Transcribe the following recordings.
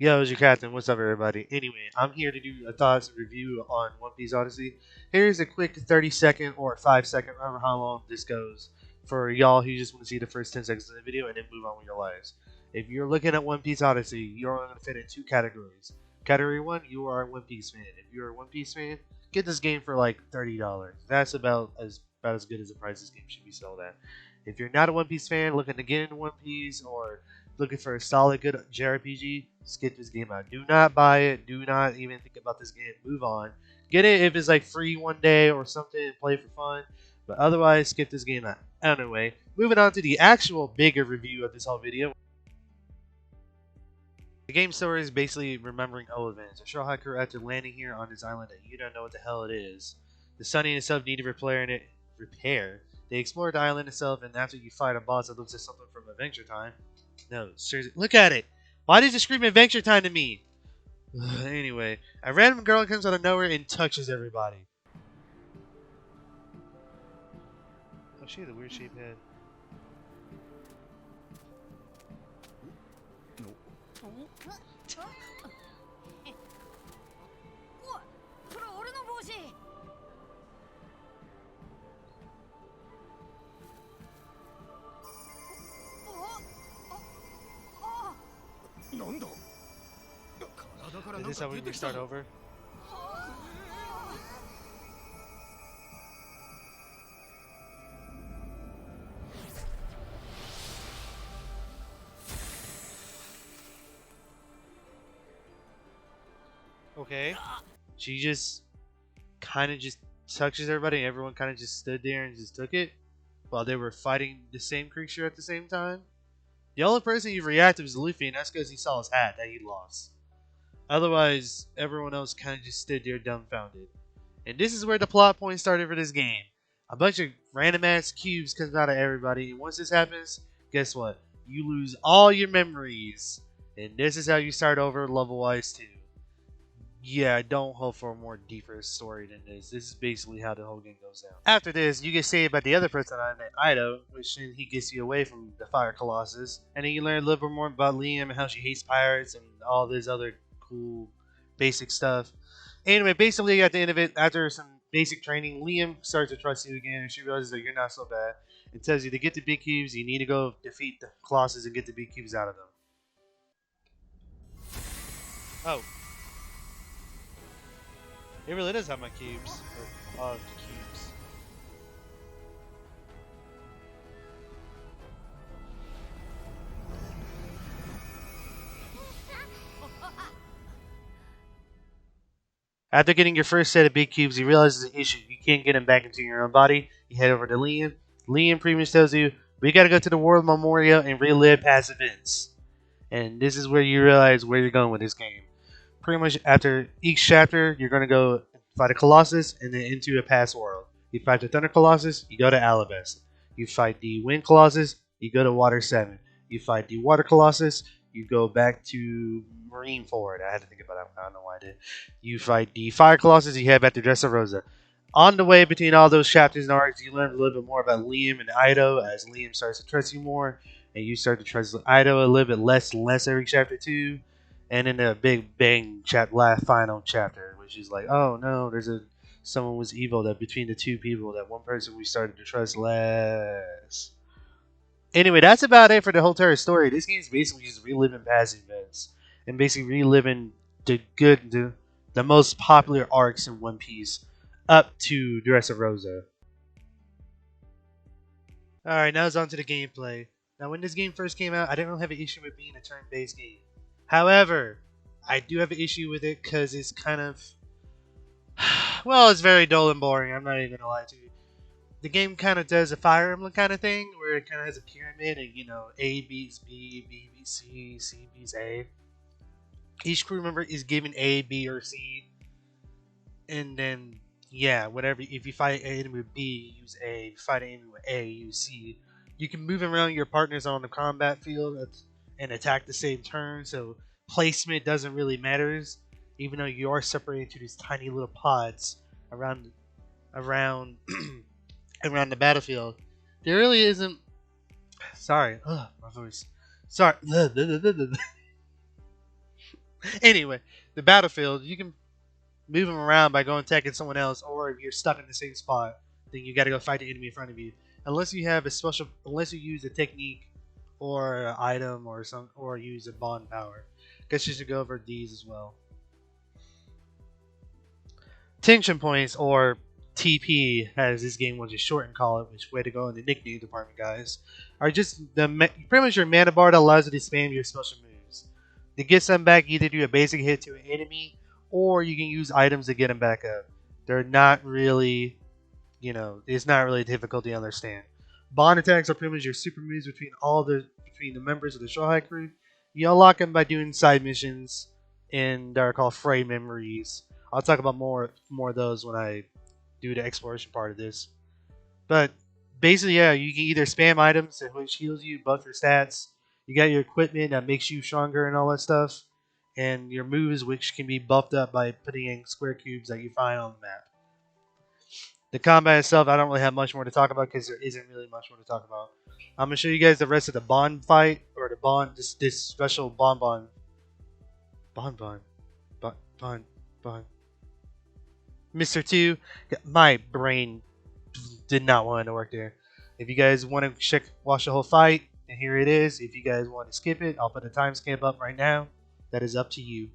Yo, it's your captain. What's up, everybody? Anyway, I'm here to do a thoughts review on One Piece Odyssey. Here's a quick 30-second or 5-second, however how long this goes, for y'all who just want to see the first 10 seconds of the video and then move on with your lives. If you're looking at One Piece Odyssey, you're only going to fit in two categories. Category 1, you are a One Piece fan. If you're a One Piece fan, get this game for like $30. That's about as good as the price this game should be sold at. If you're not a One Piece fan looking to get into One Piece or looking for a solid, good JRPG, skip this game out. Do not buy it. Do not even think about this game. Move on. Get it if it's like free one day or something and play for fun. But otherwise, skip this game out. Anyway, moving on to the actual bigger review of this whole video. The game story is basically remembering old events. A short hiker after landing here on this island that you don't know what the hell it is. The Sunny and itself need to repair. They explore the island itself, and after you fight a boss that looks like something from Adventure Time. No, seriously, look at it. Why did you scream Adventure Time to me? Anyway, a random girl comes out of nowhere and touches everybody. Oh, she had a weird shaped head. Is this how we start over? Okay. She just kind of just touches everybody, and everyone kind of just stood there and just took it while they were fighting the same creature at the same time. The only person who reacted was Luffy, and that's because he saw his hat that he lost. Otherwise, everyone else kind of just stood there dumbfounded. And this is where the plot point started for this game. A bunch of random ass cubes comes out of everybody, and once this happens, guess what? You lose all your memories. And this is how you start over level wise too. Yeah, don't hope for a more deeper story than this. This is basically how the whole game goes down. After this, you get saved by the other person I met, Ido, which then he gets you away from the Fire Colossus. And then you learn a little bit more about Liam and how she hates pirates and all this other cool basic stuff. Anyway, basically at the end of it, after some basic training, Liam starts to trust you again, and she realizes that you're not so bad. And tells you to get the big cubes, you need to go defeat the Colossus and get the big cubes out of them. Oh. It really does have my cubes. Or cubes. After getting your first set of big cubes, you realize there's an issue. You can't get them back into your own body. You head over to Liam. Liam pretty much tells you, we gotta go to the World Memorial and relive past events. And this is where you realize where you're going with this game. Pretty much after each chapter, you're gonna go fight a Colossus and then into a past world. You fight the Thunder Colossus, you go to Alabasta. You fight the Wind Colossus, you go to Water 7. You fight the Water Colossus, you go back to Marineford. I had to think about that. I don't know why I did. You fight the Fire Colossus, you head back to Dressrosa. On the way between all those chapters and arcs, you learn a little bit more about Liam and Ido as Liam starts to trust you more, and you start to trust Ido a little bit less and less every chapter too. And then the big bang last final chapter, which is like, oh no, someone was evil that between the two people, that one person we started to trust less. Anyway, that's about it for the whole entire story. This game is basically just reliving past events and basically reliving the most popular arcs in One Piece up to Dressrosa. Alright, now it's on to the gameplay. Now, when this game first came out, I didn't really have an issue with being a turn-based game. However, I do have an issue with it because it's kind of... well, it's very dull and boring. I'm not even going to lie to you. The game kind of does a Fire Emblem kind of thing where it kind of has a pyramid and, you know, A beats B, B beats C, C beats A. Each crew member is given A, B, or C. And then, yeah, whatever. If you fight an enemy with B, you use A. If you fight an enemy with A, you use C. You can move around your partners on the combat field and attack the same turn, so placement doesn't really matter, even though you are separated into these tiny little pods around around the battlefield. There really isn't. Sorry, my voice. Sorry. Anyway, the battlefield, you can move them around by going attacking someone else, or if you're stuck in the same spot, then you got to go fight the enemy in front of you. Unless you use a technique or an item or use a bond power. Guess you should go over these as well. Tension points, or TP, as this game will just short and call it, which way to go in the nickname department, guys, are just pretty much your mana bar that allows you to spam your special moves. To get some back, either do a basic hit to an enemy, or you can use items to get them back up. They're not really, it's not really difficult to understand. Bond attacks are pretty much your super moves between the members of the Straw Hat crew. You unlock them by doing side missions, and they're called Fray Memories. I'll talk about more of those when I do the exploration part of this. But basically, yeah, you can either spam items which heals you, buff your stats. You got your equipment that makes you stronger and all that stuff, and your moves which can be buffed up by putting in square cubes that you find on the map. The combat itself, I don't really have much more to talk about because there isn't really much more to talk about. I'm gonna show you guys the rest of the bond fight or the bond this special bond bond bond bond bond bond. Mr. Two, my brain did not want to work there. If you guys want to watch the whole fight, and here it is. If you guys want to skip it, I'll put a timestamp up right now. That is up to you.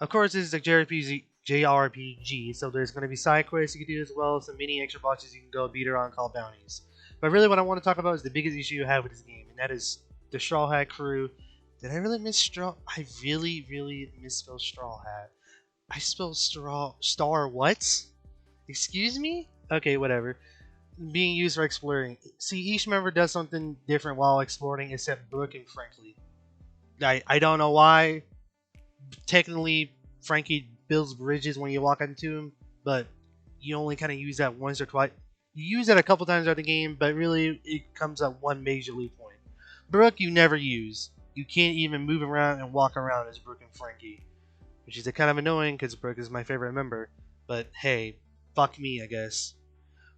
Of course, this is a JRPG, so there's going to be side quests you can do as well as some mini extra bosses you can go beat around called bounties. But really, what I want to talk about is the biggest issue you have with this game, and that is the Straw Hat crew. Did I really miss Straw? I really, really misspelled Straw Hat. I spelled Straw Star what? Excuse me? Okay, whatever. Being used for exploring. See, each member does something different while exploring, except Brooke and Franklin. I don't know why. Technically, Frankie builds bridges when you walk into him, but you only kind of use that once or twice. You use it a couple times throughout the game, but really it comes at one major lead point. Brooke, you never use. You can't even move around and walk around as Brooke and Frankie, which is kind of annoying because Brooke is my favorite member. But hey, fuck me, I guess.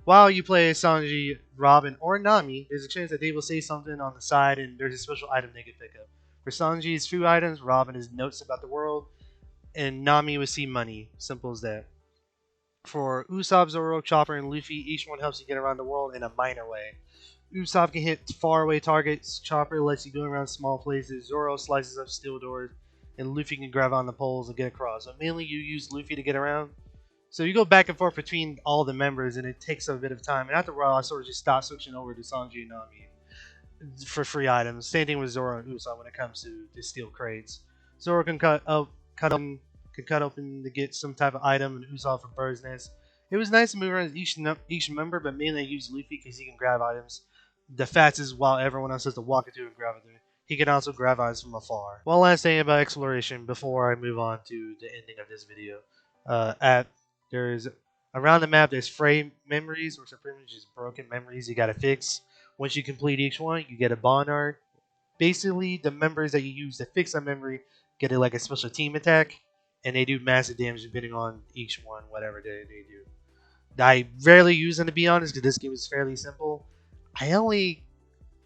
While you play Sanji, Robin, or Nami, there's a chance that they will say something on the side and there's a special item they can pick up. For Sanji's food items, Robin is notes about the world, and Nami will see money. Simple as that. For Usopp, Zoro, Chopper, and Luffy, each one helps you get around the world in a minor way. Usopp can hit faraway targets, Chopper lets you go around small places, Zoro slices up steel doors, and Luffy can grab on the poles and get across. But mainly you use Luffy to get around. So you go back and forth between all the members, and it takes a bit of time. And after a while, I sort of just stop switching over to Sanji and Nami for free items. Same thing with Zoro and Usopp when it comes to the steel crates. Zoro can cut open to get some type of item, and Usopp for bird's nest. It was nice to move around each member, but mainly I use Luffy because he can grab items the fastest while everyone else has to walk into and grab it. He can also grab items from afar. One last thing about exploration before I move on to the ending of this video. At there's around the map there's frame memories, which are pretty much just broken memories you gotta fix. Once you complete each one, you get a bond art. Basically, the members that you use to fix a memory get like a special team attack, and they do massive damage depending on each one, whatever they do. I rarely use them to be honest, because this game is fairly simple. I only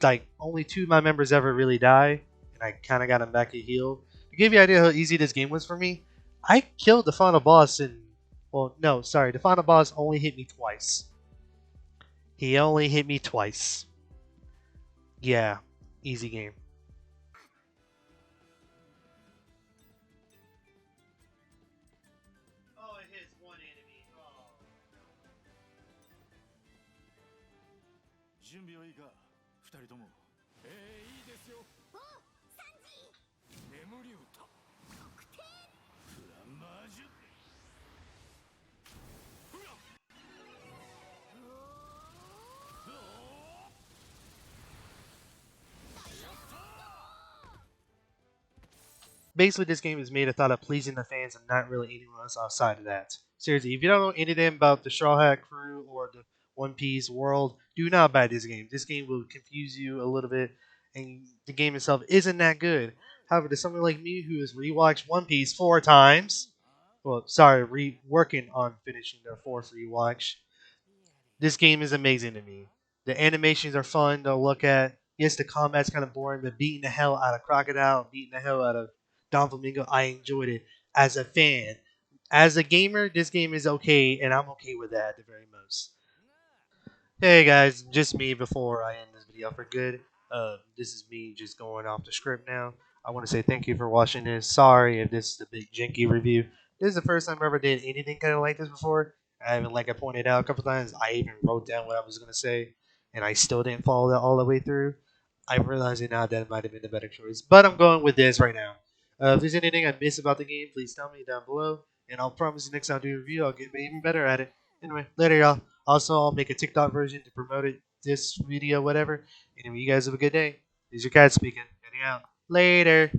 two of my members ever really die, and I kind of got them back to heal. To give you an idea how easy this game was for me, I killed the final boss in. Well, no, sorry, the final boss only hit me twice. He only hit me twice. Yeah, easy game. Oh, it hits one enemy. Oh. 準備はいいか二人ともいいですよ眠り歌フランバージュ Basically, this game is made a thought of pleasing the fans and not really anyone else outside of that. Seriously, if you don't know anything about the Straw Hat crew or the One Piece world, do not buy this game. This game will confuse you a little bit, and the game itself isn't that good. However, to someone like me who has rewatched One Piece 4 times, well, sorry, working on finishing the fourth rewatch, this game is amazing to me. The animations are fun to look at. Yes, the combat's kind of boring, but beating the hell out of Crocodile, beating the hell out of Don Flamingo, I enjoyed it as a fan. As a gamer, this game is okay, and I'm okay with that at the very most. Hey guys, just me before I end this video for good. This is me just going off the script now. I want to say thank you for watching this. Sorry if this is a big janky review. This is the first time I ever did anything kind of like this before. I haven't, like I pointed out a couple times, I even wrote down what I was going to say, and I still didn't follow that all the way through. I'm realizing now that it might have been the better choice, but I'm going with this right now. If there's anything I missed about the game, please tell me down below, and I'll promise you next time I do a review, I'll get even better at it. Anyway, later, y'all. Also, I'll make a TikTok version to promote it, this video, whatever. Anyway, you guys have a good day. This is your cat speaking. Heading out. Later.